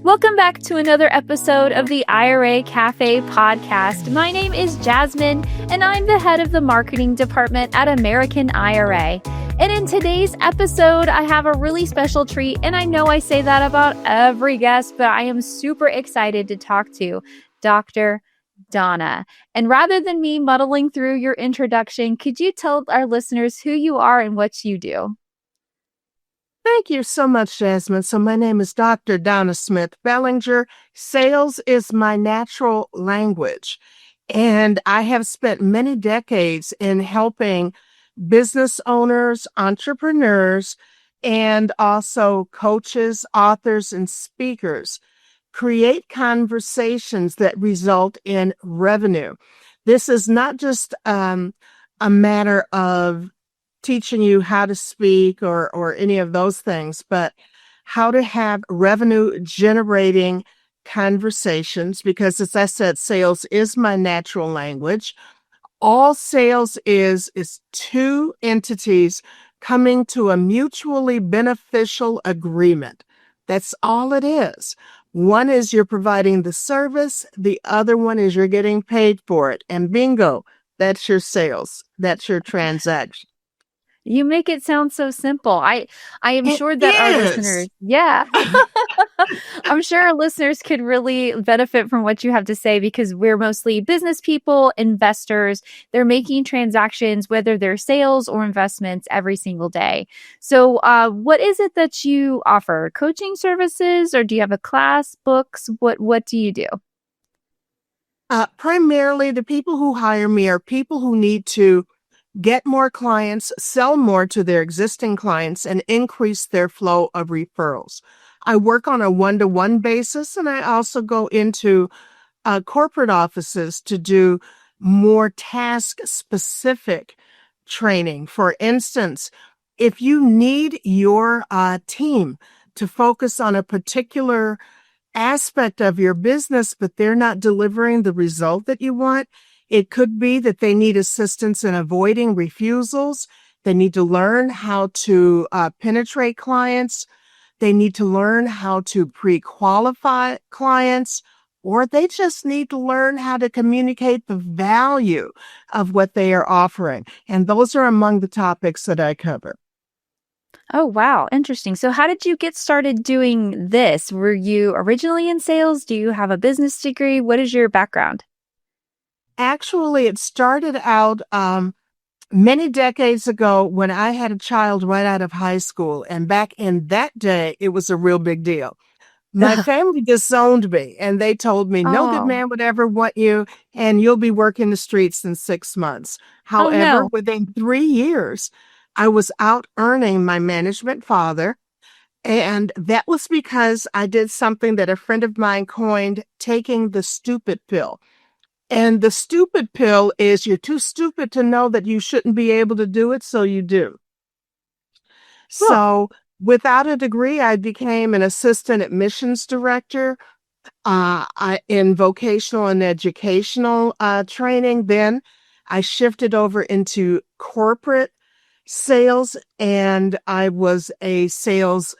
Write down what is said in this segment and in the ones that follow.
Welcome back to another episode of the IRA Cafe podcast. My name is Jasmine, and I'm the head of the marketing department at American IRA. And in today's episode, I have a really special treat, and I know I say that about every guest, but I am super excited to talk to Dr. Donna. And rather than me muddling through your introduction, could you tell our listeners who you are and what you do? Thank you so much, Jasmine. So my name is Dr. Donna Smith Bellinger. Sales is my natural language, and I have spent many decades in helping business owners, entrepreneurs, and also coaches, authors, and speakers create conversations that result in revenue. This is not just a matter of teaching you how to speak or any of those things, but how to have revenue generating conversations, because as I said, sales is my natural language. All sales is two entities coming to a mutually beneficial agreement. That's all it is. One is you're providing the service, the other one is you're getting paid for it. And bingo, that's your sales. That's your transaction. You make it sound so simple. I am sure that our listeners, I'm sure our listeners could really benefit from what you have to say, because we're mostly business people, investors. They're making transactions, whether they're sales or investments, every single day. So what is it that you offer? Coaching services, or do you have a class, books? What do you do? Primarily, the people who hire me are people who need to get more clients, sell more to their existing clients, and increase their flow of referrals. I work on a one-to-one basis, and I also go into corporate offices to do more task-specific training. For instance, if you need your team to focus on a particular aspect of your business, but they're not delivering the result that you want, it could be that they need assistance in avoiding refusals. They need to learn how to penetrate clients. They need to learn how to pre-qualify clients, or they just need to learn how to communicate the value of what they are offering. And those are among the topics that I cover. Oh, wow. Interesting. So how did you get started doing this? Were you originally in sales? Do you have a business degree? What is your background? Actually, it started out many decades ago when I had a child right out of high school. And back in that day, it was a real big deal. My family disowned me, and they told me, no good man would ever want you, and you'll be working the streets in 6 months. However, no. within 3 years, I was out earning my management father. And that was because I did something that a friend of mine coined taking the stupid pill. And the stupid pill is you're too stupid to know that you shouldn't be able to do it, so you do. So without a degree, I became an assistant admissions director in vocational and educational training. Then I shifted over into corporate sales, and I was a sales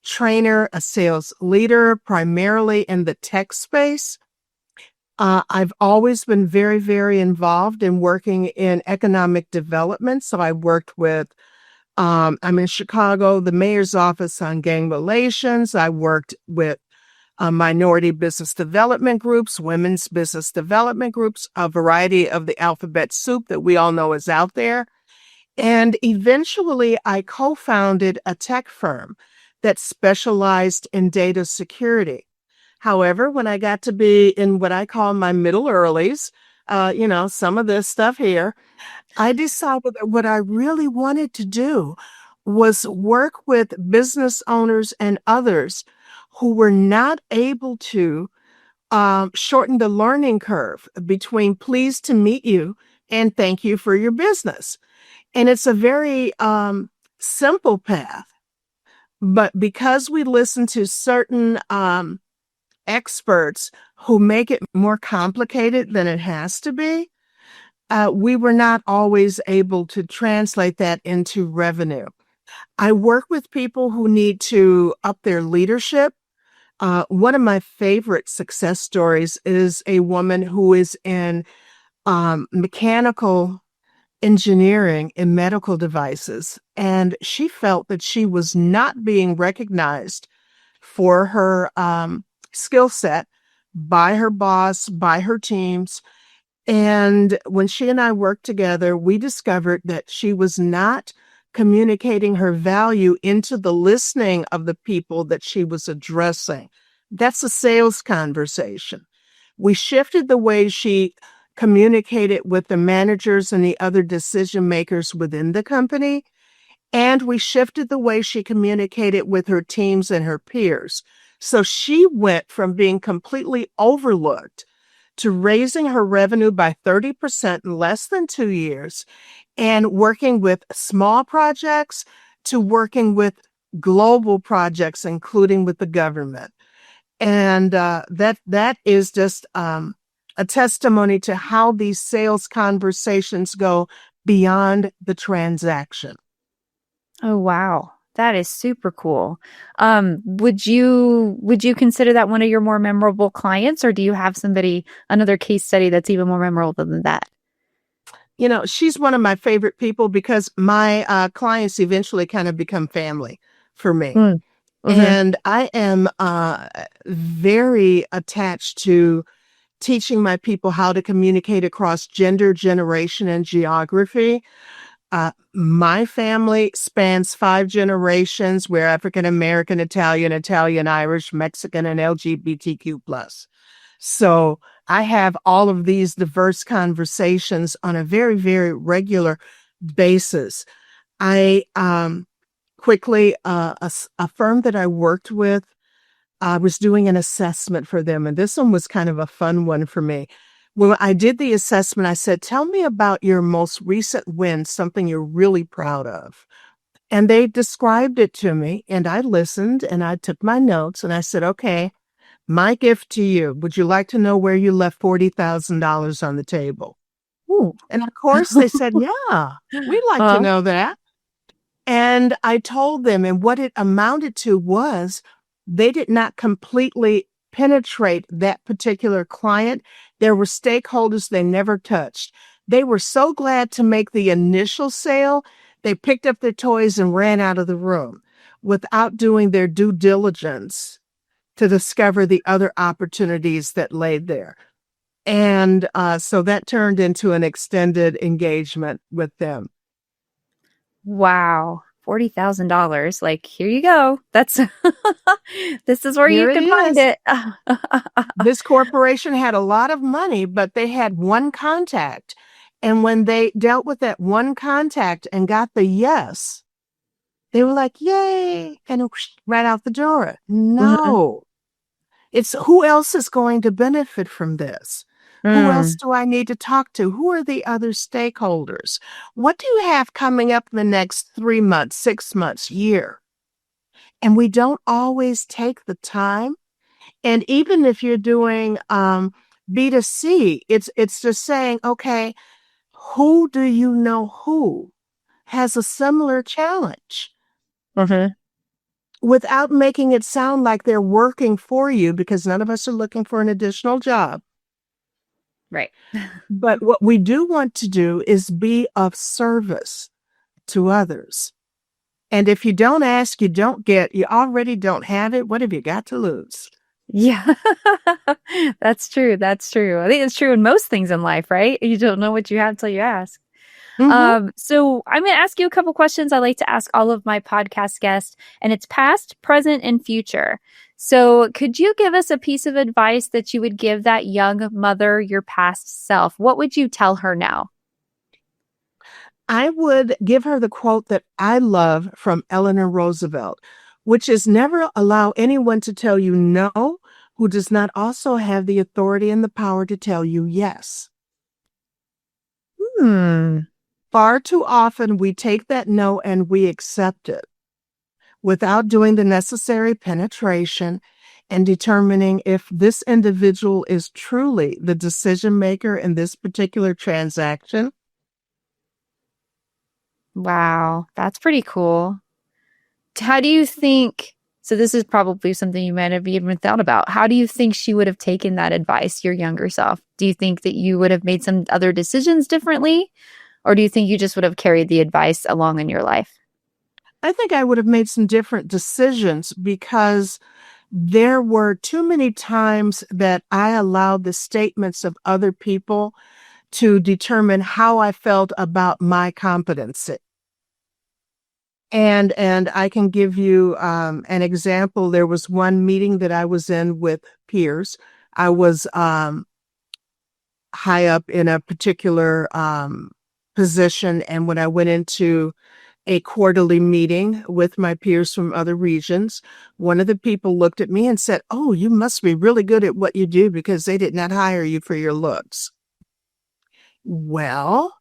trainer, a sales leader, primarily in the tech space. I've always been very, very involved in working in economic development. So I worked with, I'm in Chicago, the mayor's office on gang relations. I worked with minority business development groups, women's business development groups, a variety of the alphabet soup that we all know is out there. And eventually I co-founded a tech firm that specialized in data security. However, when I got to be in what I call my middle earlies, some of this stuff here, I decided that what I really wanted to do was work with business owners and others who were not able to shorten the learning curve between pleased to meet you and thank you for your business. And it's a very simple path. But because we listen to certain experts who make it more complicated than it has to be, we were not always able to translate that into revenue. I work with people who need to up their leadership, One of my favorite success stories is a woman who is in mechanical engineering in medical devices. And she felt that she was not being recognized for her skill set by her boss, by her teams. And when she and I worked together, we discovered that she was not communicating her value into the listening of the people that she was addressing. That's a sales conversation. We shifted the way she communicated with the managers and the other decision makers within the company. And we shifted the way she communicated with her teams and her peers. So she went from being completely overlooked to raising her revenue by 30% in less than 2 years and working with small projects to working with global projects, including with the government. And that is just a testimony to how these sales conversations go beyond the transaction. Oh, wow. That is super cool. Would you consider that one of your more memorable clients, or do you have another case study that's even more memorable than that? You know, she's one of my favorite people because my clients eventually kind of become family for me. Mm. Mhm. And I am very attached to teaching my people how to communicate across gender, generation, and geography. My family spans 5 generations. We're African American, Italian, Irish, Mexican, and LGBTQ+. So I have all of these diverse conversations on a very, very regular basis. I quickly, a firm that I worked with, I was doing an assessment for them, and this one was kind of a fun one for me. When I did the assessment, I said, tell me about your most recent win, something you're really proud of. And they described it to me, and I listened and I took my notes and I said, okay, my gift to you, would you like to know where you left $40,000 on the table? Ooh. And of course they said, yeah, we'd like to Uh, know that. And I told them, and what it amounted to was they did not completely penetrate that particular client. There were stakeholders they never touched. They were so glad to make the initial sale, they picked up their toys and ran out of the room without doing their due diligence to discover the other opportunities that laid there. And so that turned into an extended engagement with them. wow. $40,000. Like, here you go. That's this is where you Here it can find is. it. This corporation had a lot of money, but they had one contact. And when they dealt with that one contact and got the yes, they were like, yay, and whoosh, right out the door. Mhm. No, it's who else is going to benefit from this? Who else Mm. do I need to talk to? Who are the other stakeholders? What do you have coming up in the next 3 months, 6 months, year? And we don't always take the time. And even if you're doing B2C, it's just saying, okay, who do you know who has a similar challenge Mhm. without making it sound like they're working for you, because none of us are looking for an additional job. Right. But what we do want to do is be of service to others. And if you don't ask, you don't get. You already don't have it. What have you got to lose? Yeah. That's true. That's true. I think it's true in most things in life, right? You don't know what you have until you ask. Mm-hmm. So I'm going to ask you a couple questions I like to ask all of my podcast guests, and it's past, present, and future. So could you give us a piece of advice that you would give that young mother, your past self? What would you tell her now? I would give her the quote that I love from Eleanor Roosevelt, which is never allow anyone to tell you no who does not also have the authority and the power to tell you yes. Hmm. Far too often we take that no and we accept it without doing the necessary penetration and determining if this individual is truly the decision maker in this particular transaction. Wow. That's pretty cool. How do you think So this is probably something you might have even thought about. How do you think she would have taken that advice, your younger self? Do you think that you would have made some other decisions differently? Or do you think you just would have carried the advice along in your life? I think I would have made some different decisions because there were too many times that I allowed the statements of other people to determine how I felt about my competency. And I can give you an example. There was one meeting that I was in with peers. I was high up in a particular position, and when I went into a quarterly meeting with my peers from other regions, one of the people looked at me and said, "Oh, you must be really good at what you do because they did not hire you for your looks." Well,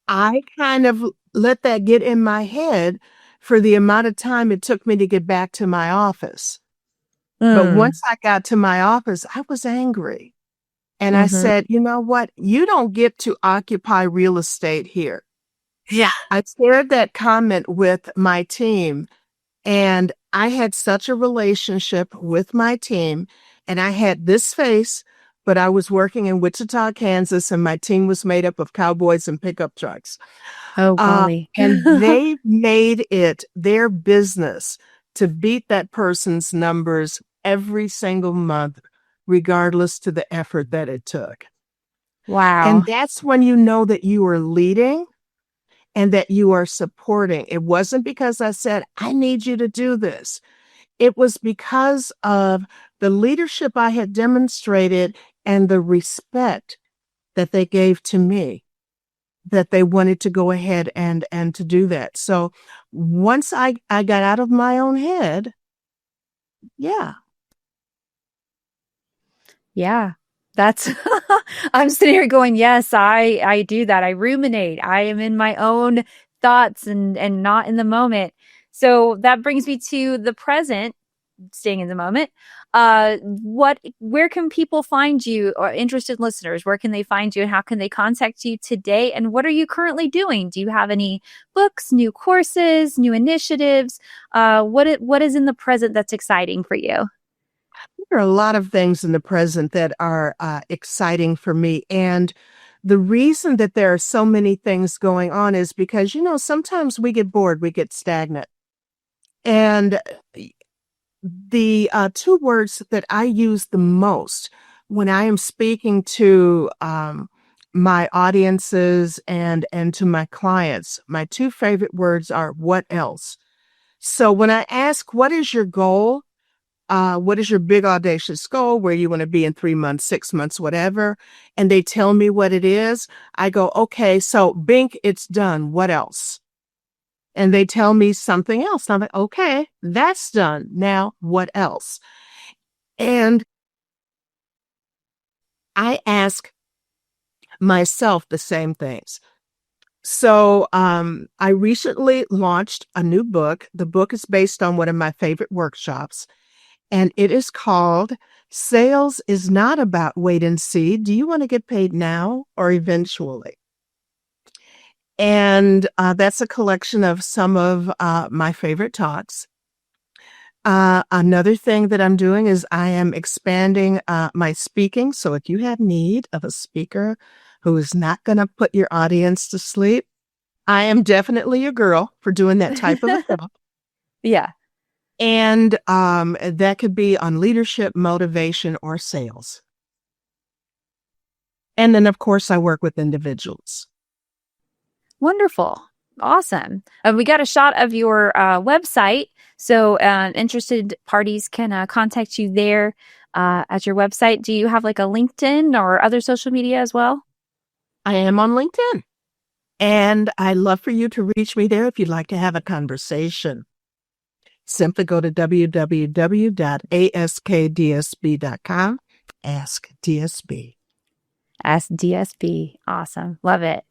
I kind of let that get in my head for the amount of time it took me to get back to my office. But Mm. once I got to my office, I was angry. And I Hmm. said, "You know what? You don't get to occupy real estate here." Yeah. I shared that comment with my team, and I had such a relationship with my team, and I had this face, but I was working in Wichita, Kansas, and my team was made up of cowboys and pickup trucks. Oh, golly. And they made it their business to beat that person's numbers every single month, regardless to the effort that it took. And Wow. that's when you know that you are leading and that you are supporting. It wasn't because I said, "I need you to do this." It was because of the leadership I had demonstrated and the respect that they gave to me, that they wanted to go ahead and to do that. So once I got out of my own head, yeah. Yeah. That's I'm sitting here going, yes, I do that. I ruminate. I am in my own thoughts and not in the moment. So that brings me to the present, staying in the moment. Where can people find you, or interested listeners, where can they find you and how can they contact you today? And what are you currently doing? Do you have any books, new courses, new initiatives? What is in the present that's exciting for you? There are a lot of things in the present that are exciting for me. And the reason that there are so many things going on is because, sometimes we get bored, we get stagnant. And the two words that I use the most when I am speaking to my audiences and to my clients, my two favorite words are "what else." So when I ask, "What is your goal? What is your big audacious goal? Where you want to be in 3 months, 6 months, whatever?" And they tell me what it is. I go, "Okay, so bink, it's done. What else?" And they tell me something else. And I'm like, "Okay, that's done. Now, what else?" And I ask myself the same things. So I recently launched a new book. The book is based on one of my favorite workshops, and it is called "Sales is Not About Wait and See. Do you want to get paid now or eventually?" And that's a collection of some of my favorite talks. Another thing that I'm doing is I am expanding my speaking. So if you have need of a speaker who is not going to put your audience to sleep, I am definitely your girl for doing that type of a job. Yeah. And that could be on leadership, motivation, or sales. And then, of course, I work with individuals. Wonderful. Awesome. We got a shot of your website. So interested parties can contact you there at your website. Do you have like a LinkedIn or other social media as well? I am on LinkedIn. And I'd love for you to reach me there if you'd like to have a conversation. Simply go to www.askdsb.com. Ask DSB. Ask DSB. Awesome. Love it.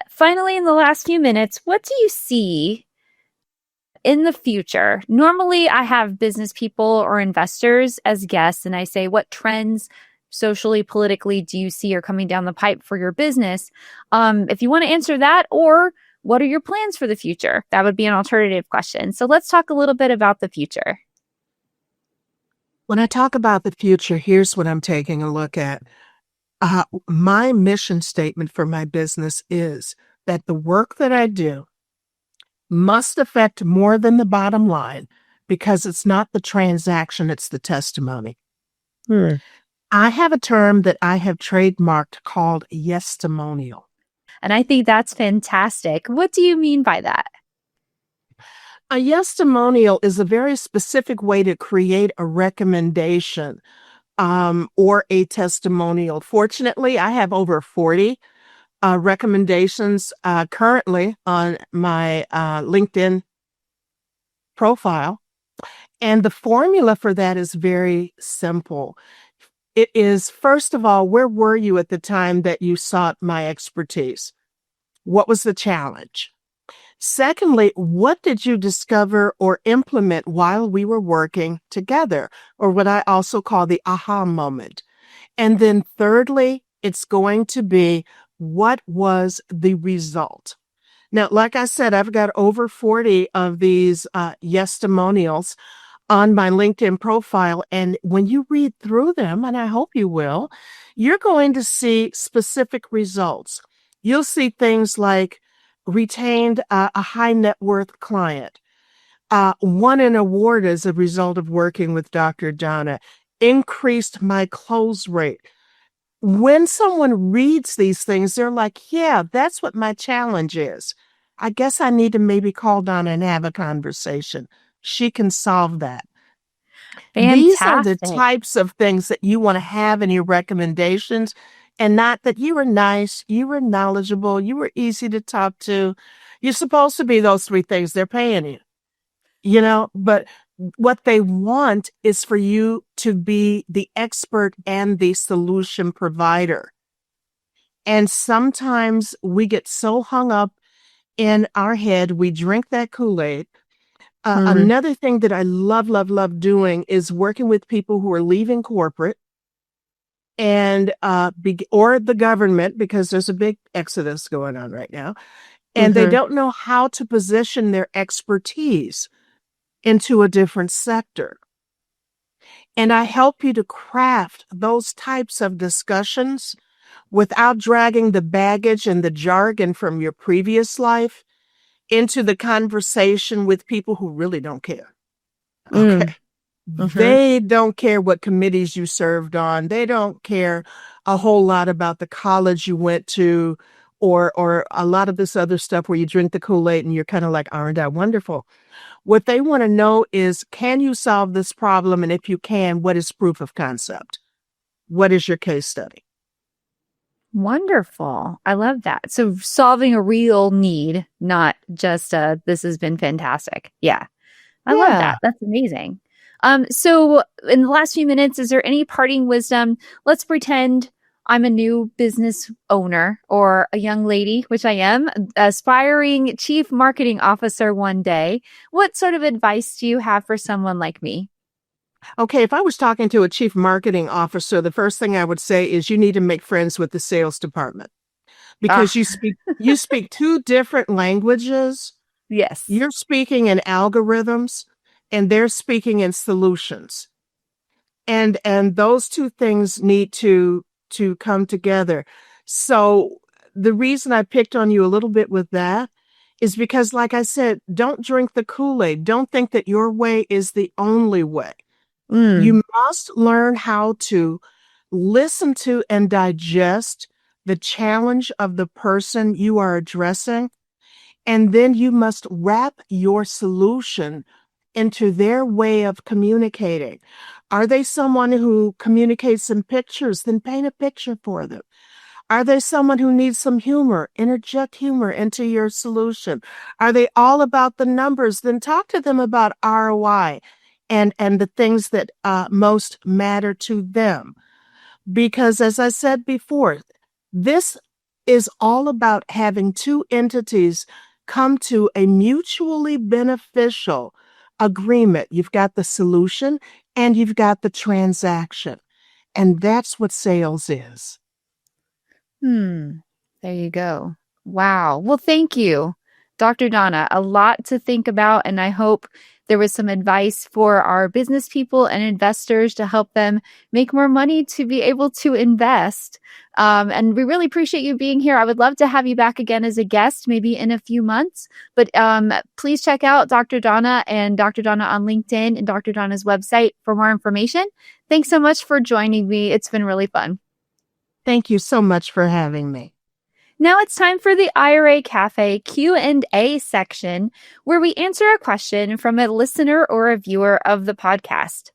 Finally, in the last few minutes, what do you see in the future? Normally, I have business people or investors as guests, and I say, what trends socially, politically do you see are coming down the pipe for your business? If you want to answer that, or what are your plans for the future? That would be an alternative question. So let's talk a little bit about the future. When I talk about the future, here's what I'm taking a look at. My mission statement for my business is that the work that I do must affect more than the bottom line because it's not the transaction, it's the testimony. I have a term that I have trademarked called yes-timonial. And I think that's fantastic. What do you mean by that? A yes-timonial is a very specific way to create a recommendation or a testimonial. Fortunately, I have over 40 recommendations currently on my LinkedIn profile. And the formula for that is very simple. It is, first of all, where were you at the time that you sought my expertise? What was the challenge? Secondly, what did you discover or implement while we were working together, or what I also call the aha moment? And then thirdly, it's going to be, what was the result? Now, like I said, I've got over 40 of these yes-timonials on my LinkedIn profile. And when you read through them, and I hope you will, you're going to see specific results. You'll see things like retained a high net worth client, won an award as a result of working with Dr. Donna, increased my close rate. When someone reads these things, they're like, yeah, that's what my challenge is. I guess I need to maybe call Donna and have a conversation. She can solve that. These are the Fantastic. types of things that you want to have in your recommendations, and not that you were nice, you were knowledgeable, you were easy to talk to. You're supposed to be those three things. They're paying you, but what they want is for you to be the expert and the solution provider. And sometimes we get so hung up in our head, we drink that Kool-Aid. Mhm. Another thing that I love, love, love doing is working with people who are leaving corporate and or the government, because there's a big exodus going on right now, and they Mhm. don't know how to position their expertise into a different sector. And I help you to craft those types of discussions without dragging the baggage and the jargon from your previous life into the conversation with people who really don't care. Okay. Mm. Mhm. They don't care what committees you served on. They don't care a whole lot about the college you went to or a lot of this other stuff where you drink the Kool-Aid and you're kind of like, aren't I wonderful? What they want to know is, can you solve this problem? And if you can, what is proof of concept? What is your case study? Wonderful. I love that. So solving a real need, not just this has been fantastic. Yeah. I love Yeah. that. That's amazing. So in the last few minutes, is there any parting wisdom? Let's pretend I'm a new business owner or a young lady, which I am, aspiring chief marketing officer one day. What sort of advice do you have for someone like me? Okay, if I was talking to a chief marketing officer, the first thing I would say is you need to make friends with the sales department Ah, because you speak two different languages. yes. You're speaking in algorithms and they're speaking in solutions. And those two things need to come together. So the reason I picked on you a little bit with that is because, like I said, don't drink the Kool-Aid. Don't think that your way is the only way. Mm, You must learn how to listen to and digest the challenge of the person you are addressing, and then you must wrap your solution into their way of communicating. Are they someone who communicates in pictures? Then paint a picture for them. Are they someone who needs some humor? Interject humor into your solution. Are they all about the numbers? Then talk to them about ROI and the things that most matter to them. Because as I said before, this is all about having two entities come to a mutually beneficial agreement. You've got the solution and you've got the transaction. And that's what sales is. hmm. There you go. Wow. Well, thank you, Dr. Donna. A lot to think about, and I hope There was some advice for our business people and investors to help them make more money to be able to invest. And we really appreciate you being here. I would love to have you back again as a guest, maybe in a few months. But please check out Dr. Donna and Dr. Donna on LinkedIn and Dr. Donna's website for more information. Thanks so much for joining me. It's been really fun. Thank you so much for having me. Now it's time for the IRA Cafe Q&A section, where we answer a question from a listener or a viewer of the podcast.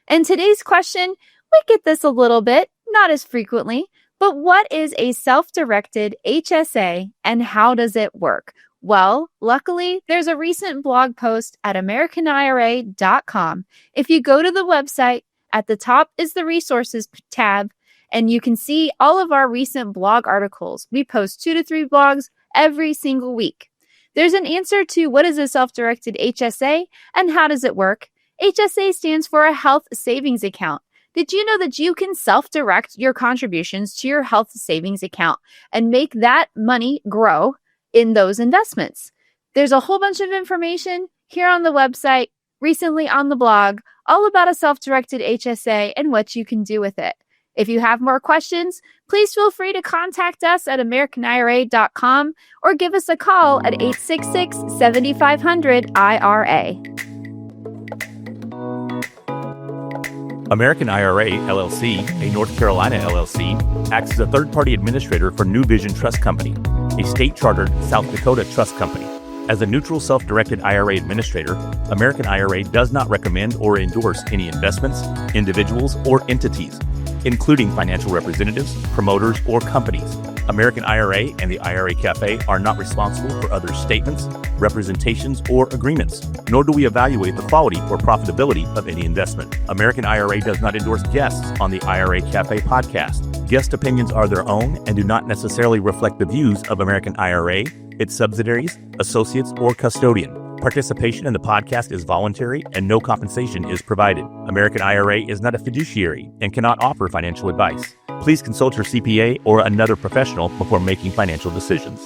And today's question, we get this a little bit, not as frequently, but what is a self-directed HSA and how does it work? Well, luckily, there's a recent blog post at americanira.com. If you go to the website, at the top is the resources tab, and you can see all of our recent blog articles. We post 2 to 3 blogs every single week. There's an answer to what is a self-directed HSA and how does it work. HSA stands for a health savings account. Did you know that you can self-direct your contributions to your health savings account and make that money grow in those investments? There's a whole bunch of information here on the website, recently on the blog, all about a self-directed HSA and what you can do with it. If you have more questions, please feel free to contact us at americanira.com or give us a call at 866-7500-IRA. American IRA, LLC, a North Carolina LLC, acts as a third-party administrator for New Vision Trust Company, a state-chartered South Dakota trust company. As a neutral self-directed IRA administrator, American IRA does not recommend or endorse any investments, individuals, or entities, including financial representatives, promoters, or companies. American IRA and the IRA Cafe are not responsible for other statements, representations, or agreements, nor do we evaluate the quality or profitability of any investment. American IRA does not endorse guests on the IRA Cafe podcast. Guest opinions are their own and do not necessarily reflect the views of American IRA, its subsidiaries, associates, or custodian. Participation in the podcast is voluntary and no compensation is provided. American IRA is not a fiduciary and cannot offer financial advice. Please consult your CPA or another professional before making financial decisions.